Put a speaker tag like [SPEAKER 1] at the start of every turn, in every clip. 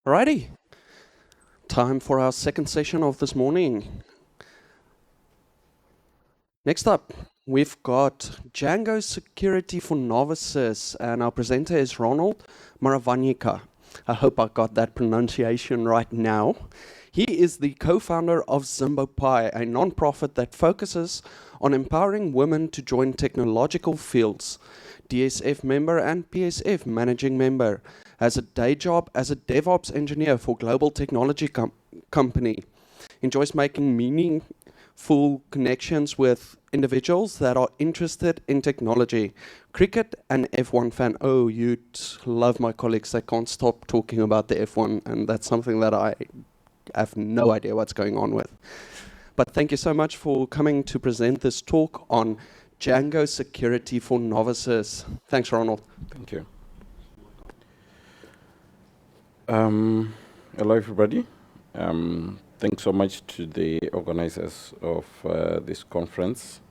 [SPEAKER 1] Alrighty, time for our second session of this morning. Next up, we've got Django Security for Novices, and our presenter is Ronald Maravanyika. I hope I got that pronunciation right now. He is the co-founder of Zimbo Pi, a non-profit that focuses on empowering women to join technological fields. DSF member and PSF managing member, has a day job as a DevOps engineer for global technology company. Enjoys making meaningful connections with individuals that are interested in technology. Cricket and F1 fan. Oh, you'd love my colleagues that can't stop talking about the F1, and that's something that I have no idea what's going on with. But thank you so much for coming to present this talk on Django Security for Novices. Thanks, Ronald.
[SPEAKER 2] Thank you. Hello, everybody. Thanks so much to the organizers of this conference.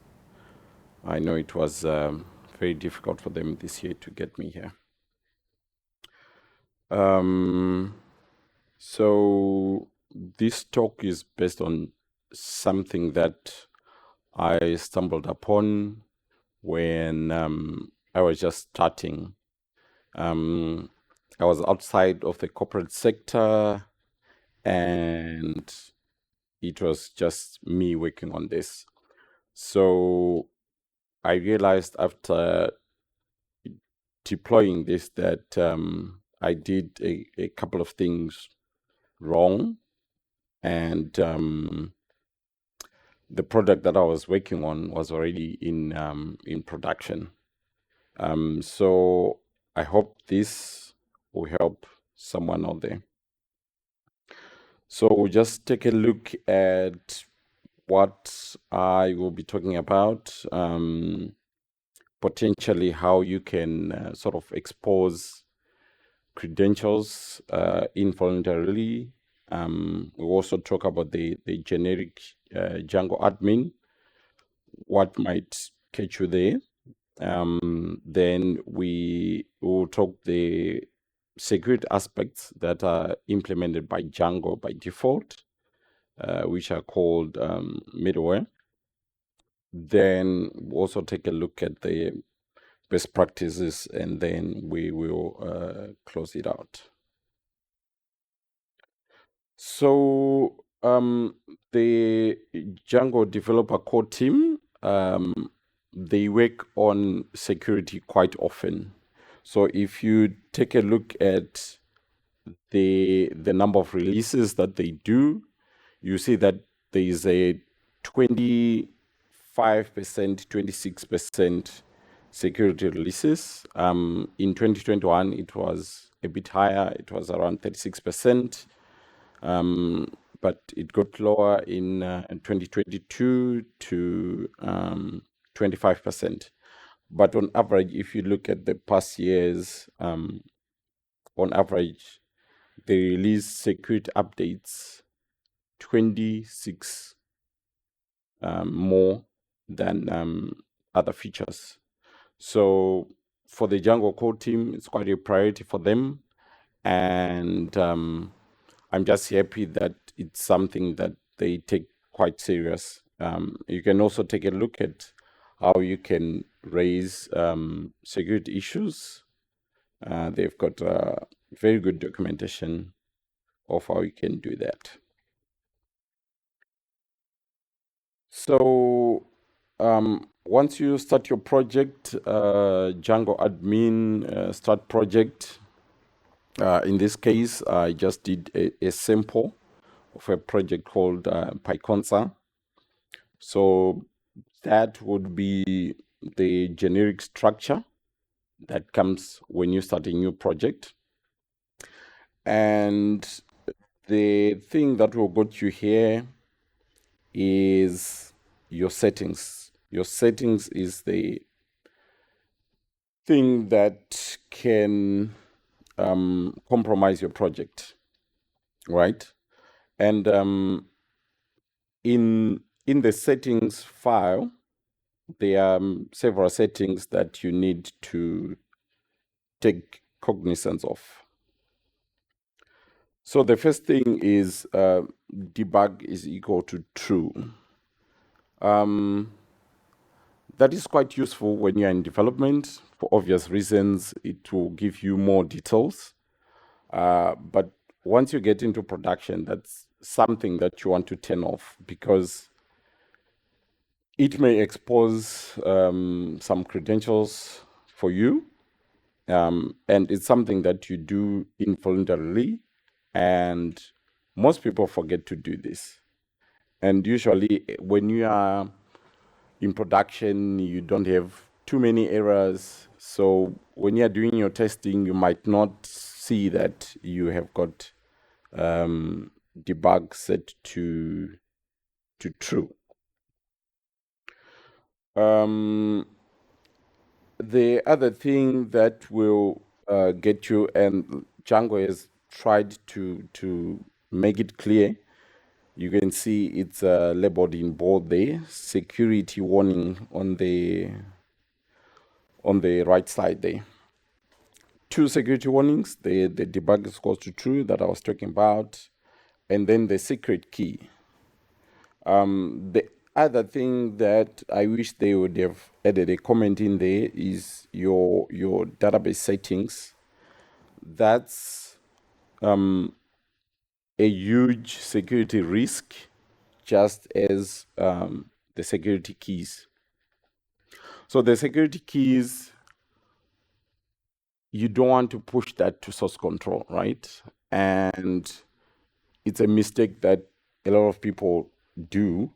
[SPEAKER 2] I know it was very difficult for them this year to get me here. So this talk is based on something that I stumbled upon when I was just starting. I was outside of the corporate sector, and it was just me working on this. So I realized after deploying this that I did a couple of things wrong, and the product that I was working on was already in production. So I hope this will help someone out there. So we'll just take a look at what I will be talking about, potentially how you can sort of expose credentials involuntarily. We'll also talk about the generic Django admin, what might catch you there. Then we will talk the security aspects that are implemented by Django by default, which are called middleware. Then we'll also take a look at the best practices, and then we will close it out. So the Django developer core team, they work on security quite often. So if you take a look at the number of releases that they do, you see that there is a 25%, 26% security releases. In 2021, it was a bit higher. It was around 36%. But it got lower in 2022 to 25%. But on average, if you look at the past years, on average, they release security updates 26 more than other features. So for the Django core team, it's quite a priority for them. And I'm just happy that it's something that they take quite serious. You can also take a look at how you can raise security issues. They've got very good documentation of how you can do that. So once you start your project, Django admin start project, in this case, I just did a sample of a project called PyConsa. So that would be the generic structure that comes when you start a new project. And the thing that will get you here is your settings. Your settings is the thing that can compromise your project, right? And in the settings file, there are several settings that you need to take cognizance of. So the first thing is debug is equal to true. That is quite useful when you're in development. For obvious reasons, it will give you more details. But once you get into production, that's something that you want to turn off, because it may expose some credentials for you. And it's something that you do involuntarily, and most people forget to do this. And usually when you are in production, you don't have too many errors. So when you're doing your testing, you might not see that you have got debug set to true. The other thing that will get you, and Django has tried to make it clear, you can see it's labeled in bold there, security warning on the right side there. 2 security warnings, the debug is equals to true that I was talking about, and then the secret key. The other thing that I wish they would have added a comment in there is your database settings. That's a huge security risk, just as the security keys. So the security keys, you don't want to push that to source control, right? And it's a mistake that a lot of people do.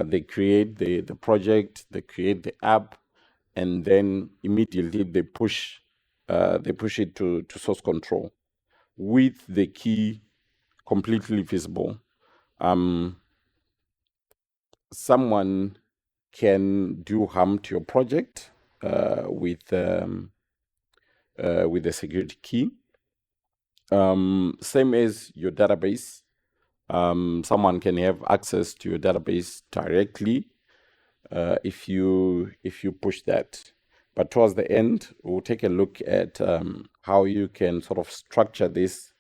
[SPEAKER 2] They create the project, they create the app, and then immediately they push it to source control with the key completely visible. Someone can do harm to your project with the security key. Same as your database. Someone can have access to your database directly if you push that. But towards the end, we'll take a look at how you can sort of structure this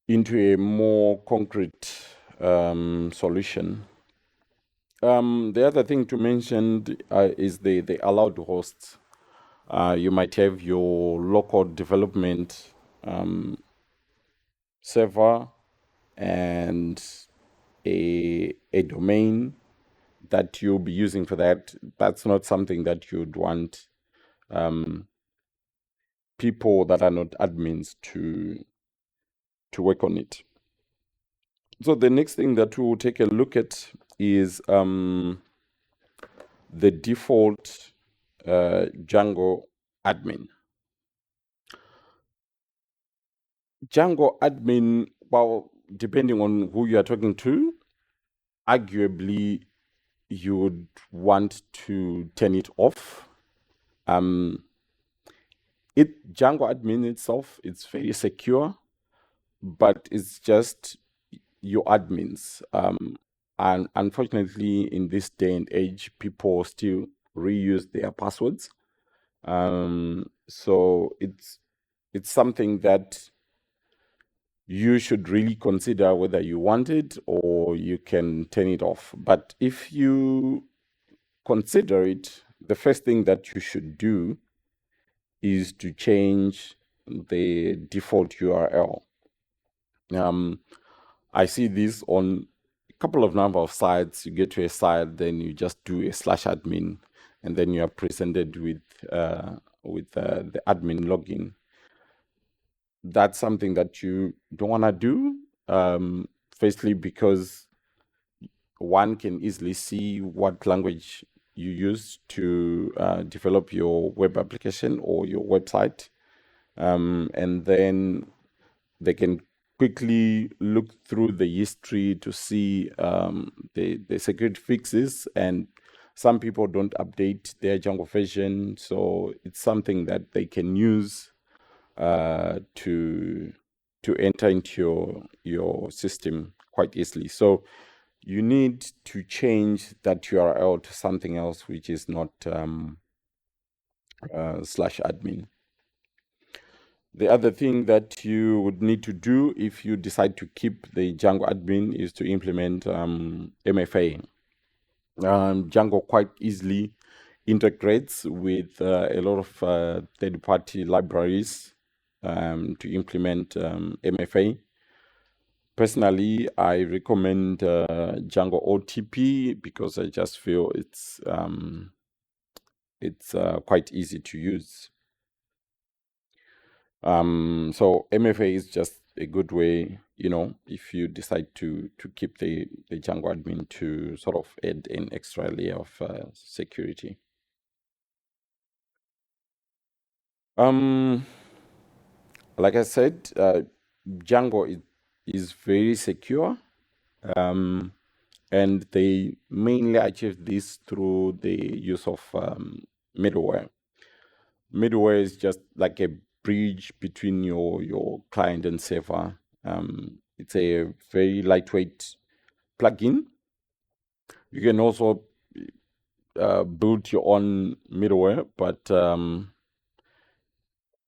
[SPEAKER 2] into a more concrete solution. The other thing to mention is the allowed hosts. You might have your local development server and a domain that you'll be using for that. That's not something that you'd want people that are not admins to work on it. So the next thing that we'll take a look at is the default Django admin. Django admin, well, depending on who you are talking to, arguably you would want to turn it off. Django admin itself, it's very secure, but it's just your admins. And unfortunately, in this day and age, people still reuse their passwords. So it's something that you should really consider whether you want it or you can turn it off. But if you consider it, the first thing that you should do is to change the default URL. I see this on a couple of number of sites. You get to a site, then you just do a /admin, and then you are presented with the admin login. That's something that you don't want to do. Firstly, because one can easily see what language you use to develop your web application or your website. And then they can quickly look through the history to see the security fixes, and some people don't update their Django version, so it's something that they can use to enter into your system quite easily. So you need to change that URL to something else which is not /admin. The other thing that you would need to do if you decide to keep the Django admin is to implement MFA. Django quite easily integrates with a lot of third-party libraries to implement MFA. Personally, I recommend Django OTP because I just feel it's quite easy to use. So MFA is just a good way, if you decide to keep the Django admin, to sort of add an extra layer of security. Like I said, Django is very secure, and they mainly achieve this through the use of middleware. Middleware is just like a bridge between your client and server. It's a very lightweight plugin. You can also build your own middleware, but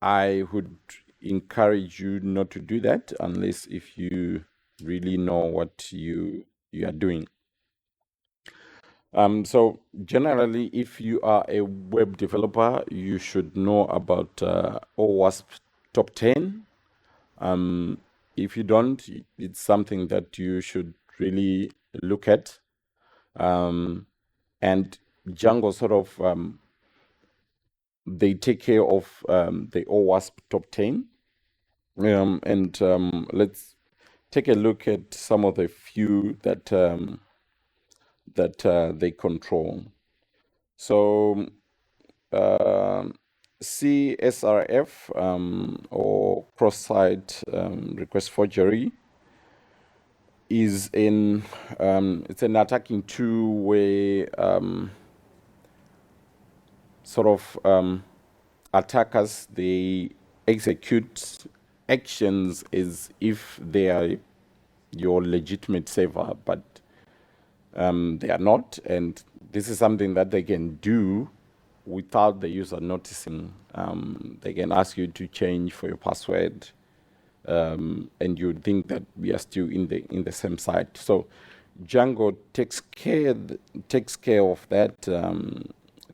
[SPEAKER 2] I would encourage you not to do that unless if you really know what you are doing. So generally, if you are a web developer, you should know about OWASP top 10. If you don't, it's something that you should really look at. And Django sort of they take care of the OWASP top 10. Let's take a look at some of the few that they control. So CSRF or cross-site request forgery is it's an attacking tool where sort of attackers, they execute actions as if they are your legitimate server, but they are not, and this is something that they can do without the user noticing. They can ask you to change for your password, and you think that we are still in the same site. So Django takes care of that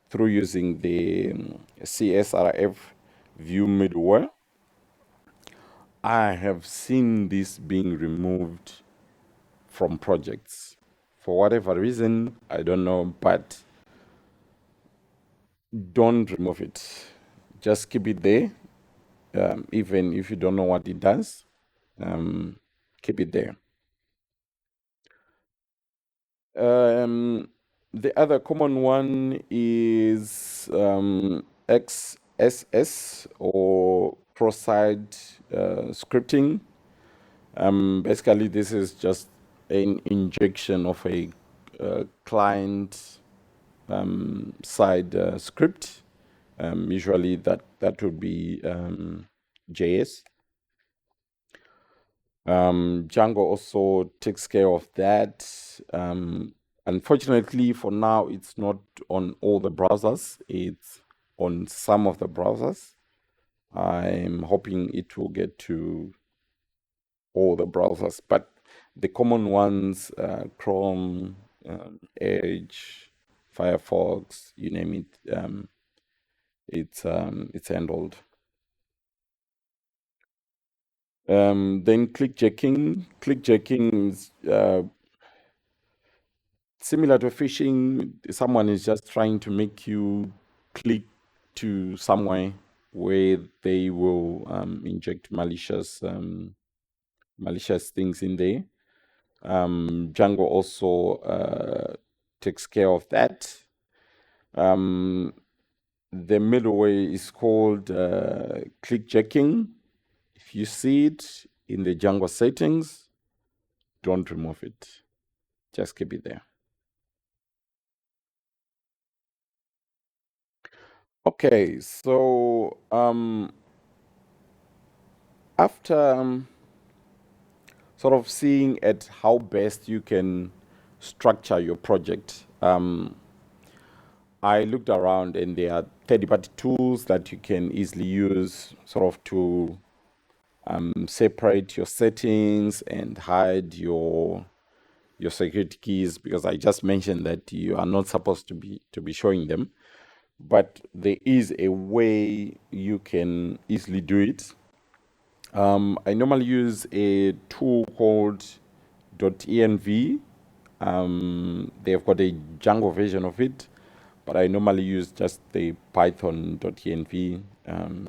[SPEAKER 2] through using the CSRF view middleware. I have seen this being removed from projects for whatever reason, I don't know, but don't remove it. Just keep it there, even if you don't know what it does. Keep it there. The other common one is XSS or cross-site scripting. Basically, this is just an injection of a client side script. Usually that would be JS. Django also takes care of that. Unfortunately, for now, it's not on all the browsers. It's on some of the browsers. I'm hoping it will get to all the browsers, but the common ones, Chrome, Edge, Firefox, you name it, it's handled. Then clickjacking. Clickjacking is similar to phishing. Someone is just trying to make you click to somewhere where they will inject malicious things in there. Django also takes care of that. The middleware is called clickjacking. If you see it in the Django settings, don't remove it. Just keep it there. Okay, so after sort of seeing at how best you can structure your project, I looked around and there are third-party tools that you can easily use sort of to separate your settings and hide your security keys, because I just mentioned that you are not supposed to be showing them, but there is a way you can easily do it. I normally use a tool called .env. They've got a Django version of it, but I normally use just the Python.env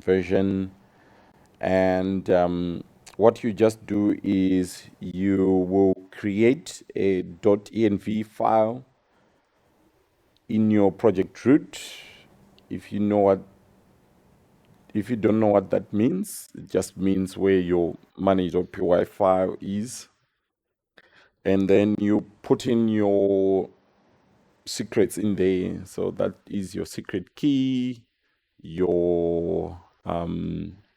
[SPEAKER 2] version. And what you just do is you will create a .env file in your project root. If you don't know what that means, it just means where your manage.py file is. And then you put in your secrets in there. So that is your secret key, your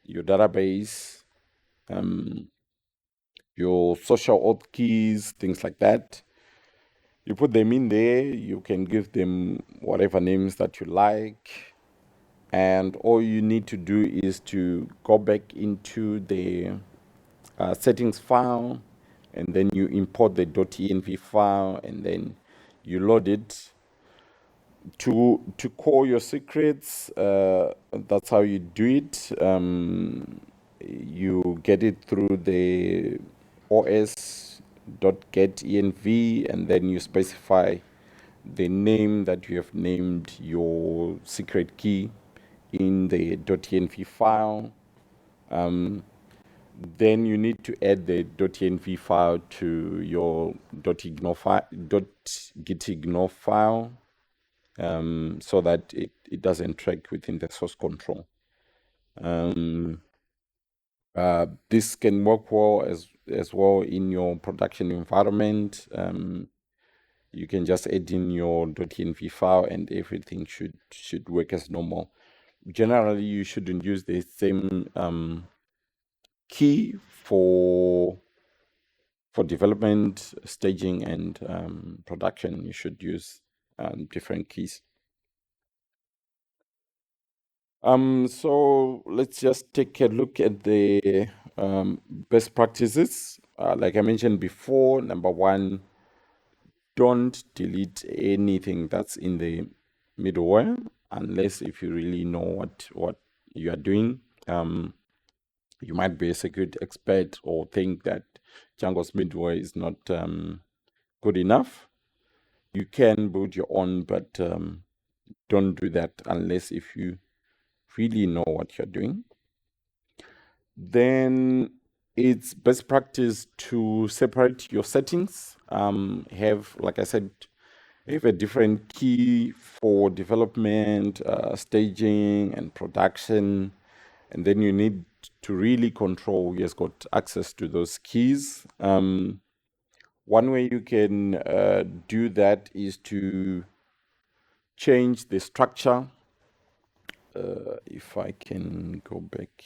[SPEAKER 2] database, your social auth keys, things like that. You put them in there. You can give them whatever names that you like. And all you need to do is to go back into the settings file, and then you import the .env file, and then you load it to call your secrets. That's how you do it. You get it through the os.getEnv, and then you specify the name that you have named your secret key in the .env file. Then you need to add the .env file to your .gitignore file, so that it doesn't track within the source control. This can work well as well in your production environment. You can just add in your .env file and everything should work as normal. Generally, you shouldn't use the same key for development, staging, and production. You should use different keys. So let's just take a look at the best practices. Like I mentioned before, number one, don't delete anything that's in the middleware unless if you really know what you are doing. You might be a security expert or think that Django's middleware is not good enough. You can build your own, but don't do that unless if you really know what you're doing. Then it's best practice to separate your settings. Like I said, have a different key for development, staging, and production. And then you need to really control who has got access to those keys. One way you can do that is to change the structure. If I can go back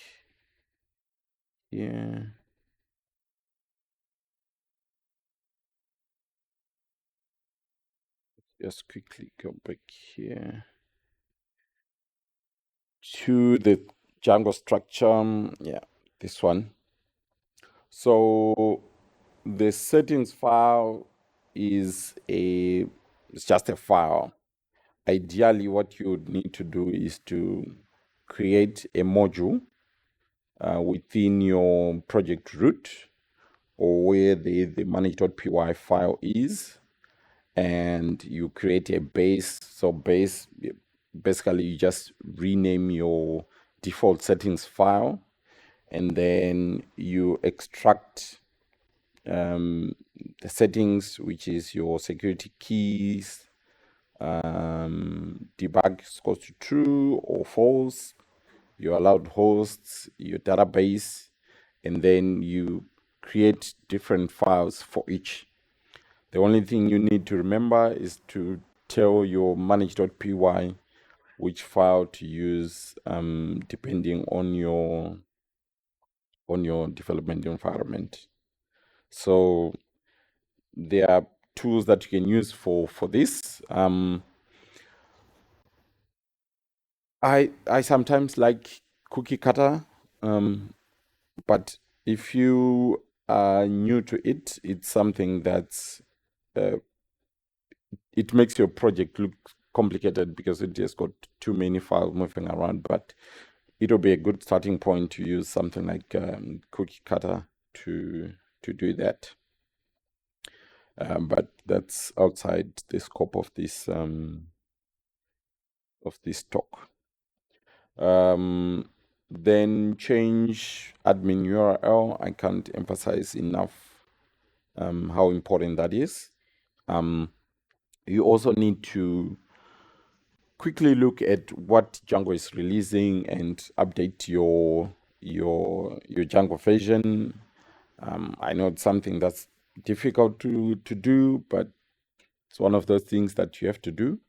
[SPEAKER 2] here. Just quickly go back here to the Django structure. Yeah, this one. So the settings file is it's just a file. Ideally, what you would need to do is to create a module within your project root, or where the manage.py file is, and you create a base. So base, basically you just rename your default settings file, and then you extract the settings, which is your security keys, debug goes to true or false, your allowed hosts, your database, and then you create different files for each. The only thing you need to remember is to tell your manage.py which file to use, depending on your development environment. So there are tools that you can use for this. I sometimes like cookie cutter, but if you are new to it, it's something that's it makes your project look complicated because it just got too many files moving around. But it'll be a good starting point to use something like Cookie Cutter to do that. But that's outside the scope of this talk. Then change admin URL. I can't emphasize enough how important that is. You also need to quickly look at what Django is releasing and update your Django version. I know it's something that's difficult to do, but it's one of those things that you have to do.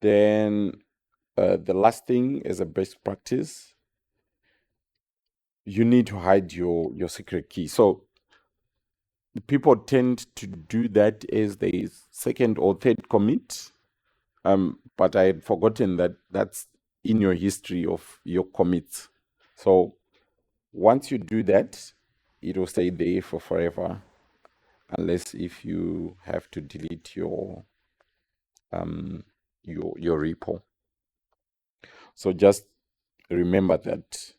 [SPEAKER 2] Then the last thing is a best practice. You need to hide your secret key. So people tend to do that as the second or third commit. But I had forgotten that that's in your history of your commits. So once you do that, it will stay there for forever, unless if you have to delete your repo. So just remember that.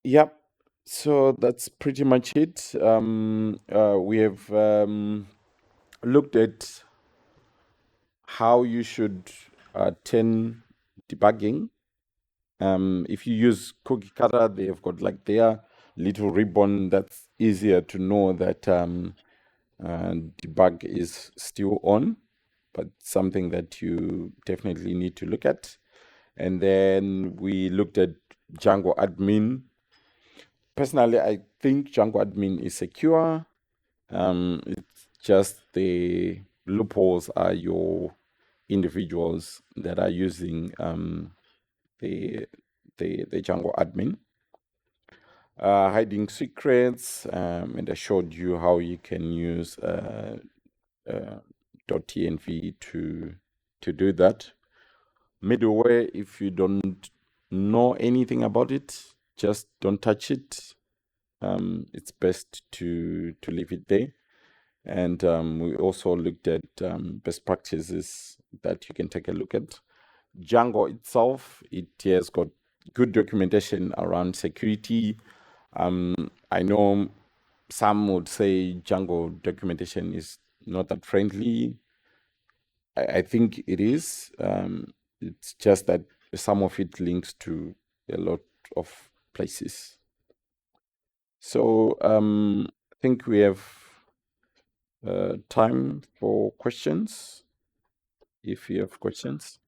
[SPEAKER 2] Yep. So that's pretty much it. We have looked at how you should turn debugging. If you use Cookie Cutter, they have got like their little ribbon that's easier to know that debug is still on, but something that you definitely need to look at. And then we looked at Django admin. Personally, I think Django admin is secure. It's just the loopholes are your individuals that are using the Django admin. Hiding secrets, and I showed you how you can use .env to do that. Middleware, if you don't know anything about it, just don't touch it. It's best to leave it there. And we also looked at best practices that you can take a look at. Django itself, it has got good documentation around security. I know some would say Django documentation is not that friendly. I think it is. It's just that some of it links to a lot of places. So I think we have time for questions, if you have questions.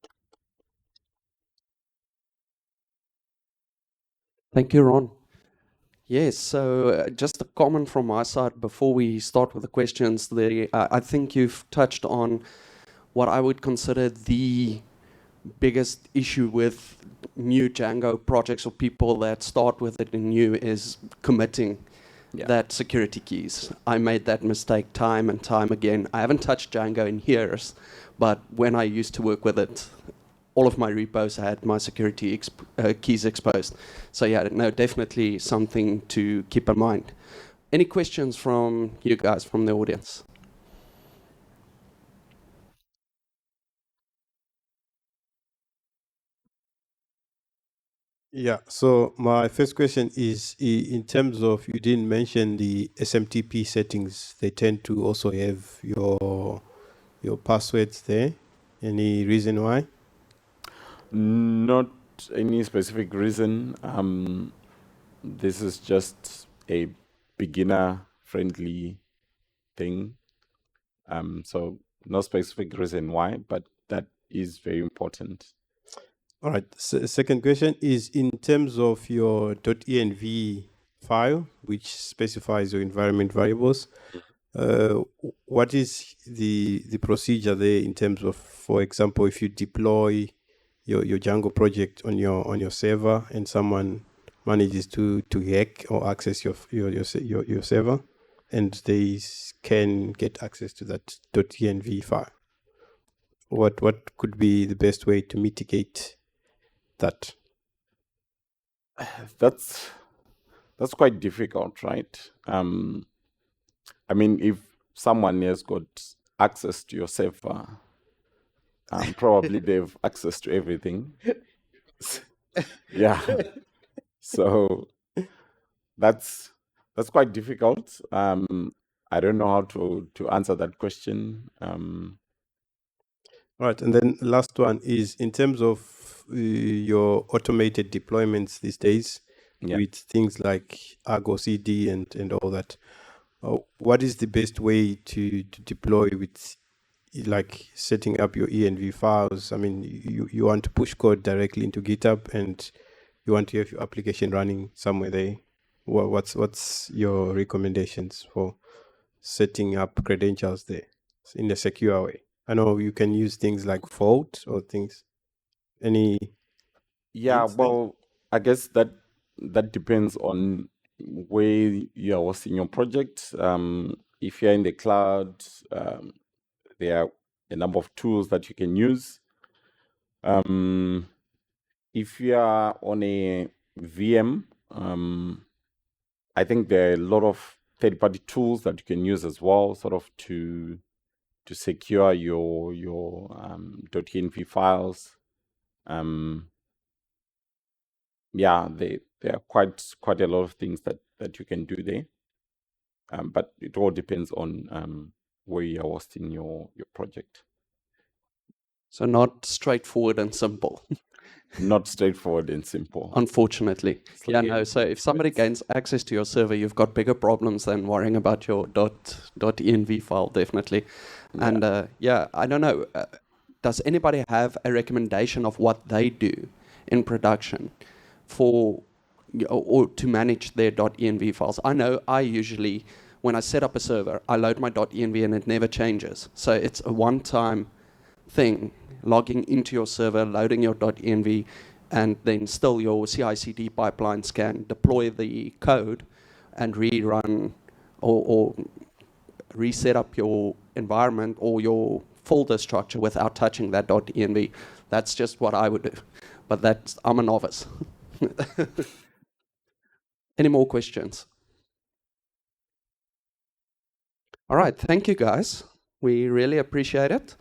[SPEAKER 1] Thank you, Ron. Yes, so just a comment from my side before we start with the questions. I think you've touched on what I would consider the biggest issue with new Django projects or people that start with it in new is committing that security keys. I made that mistake time and time again. I haven't touched Django in years, but when I used to work with it, all of my repos had my security keys exposed. So yeah, no, definitely something to keep in mind. Any questions from you guys, from the audience?
[SPEAKER 3] Yeah. So my first question is, in terms of, you didn't mention the SMTP settings. They tend to also have your passwords there. Any reason why?
[SPEAKER 2] Not any specific reason. This is just a beginner-friendly thing. So no specific reason why, but that is very important.
[SPEAKER 3] All right. Second question is, in terms of your .env file, which specifies your environment variables, what is the procedure there in terms of, for example, if you deploy your Django project on your server and someone manages to hack or access your server, and they can get access to that .env file? what could be the best way to mitigate that?
[SPEAKER 2] That's quite difficult, right? I mean, if someone has got access to your server, probably they've access to everything. Yeah. So that's quite difficult. I don't know how to answer that question.
[SPEAKER 3] All right, and then last one is in terms of your automated deployments these days
[SPEAKER 2] Yeah.
[SPEAKER 3] with things like Argo CD and all that. What is the best way to deploy with like setting up your env files? I mean, you want to push code directly into GitHub and you want to have your application running somewhere there. What's your recommendations for setting up credentials there in a secure way? I know you can use things like Vault or things. Any
[SPEAKER 2] Yeah,
[SPEAKER 3] hints there?
[SPEAKER 2] well, I guess that depends on where you are hosting your project. If you're in the cloud, there are a number of tools that you can use. If you are on a VM, I think there are a lot of third-party tools that you can use as well, sort of to secure your .env files. Yeah, there are quite a lot of things that you can do there. But it all depends on where you're hosting your project.
[SPEAKER 1] So not straightforward and simple,
[SPEAKER 2] Not straightforward and simple.
[SPEAKER 1] unfortunately.
[SPEAKER 2] It's
[SPEAKER 1] Yeah,
[SPEAKER 2] like
[SPEAKER 1] no. So if somebody
[SPEAKER 2] it's-
[SPEAKER 1] gains access to your server, you've got bigger problems than worrying about your .env file, definitely.
[SPEAKER 2] Yeah.
[SPEAKER 1] And yeah, I don't know. Does anybody have a recommendation of what they do in production for or to manage their .env files? I know I usually, when I set up a server, I load my .env and it never changes. So it's a one-time thing, logging into your server, loading your .env, and then still your CI/CD pipelines can deploy the code and rerun or reset up your environment or your folder structure without touching that .env. That's just what I would do. But I'm a novice. Any more questions? All right, thank you guys. We really appreciate it.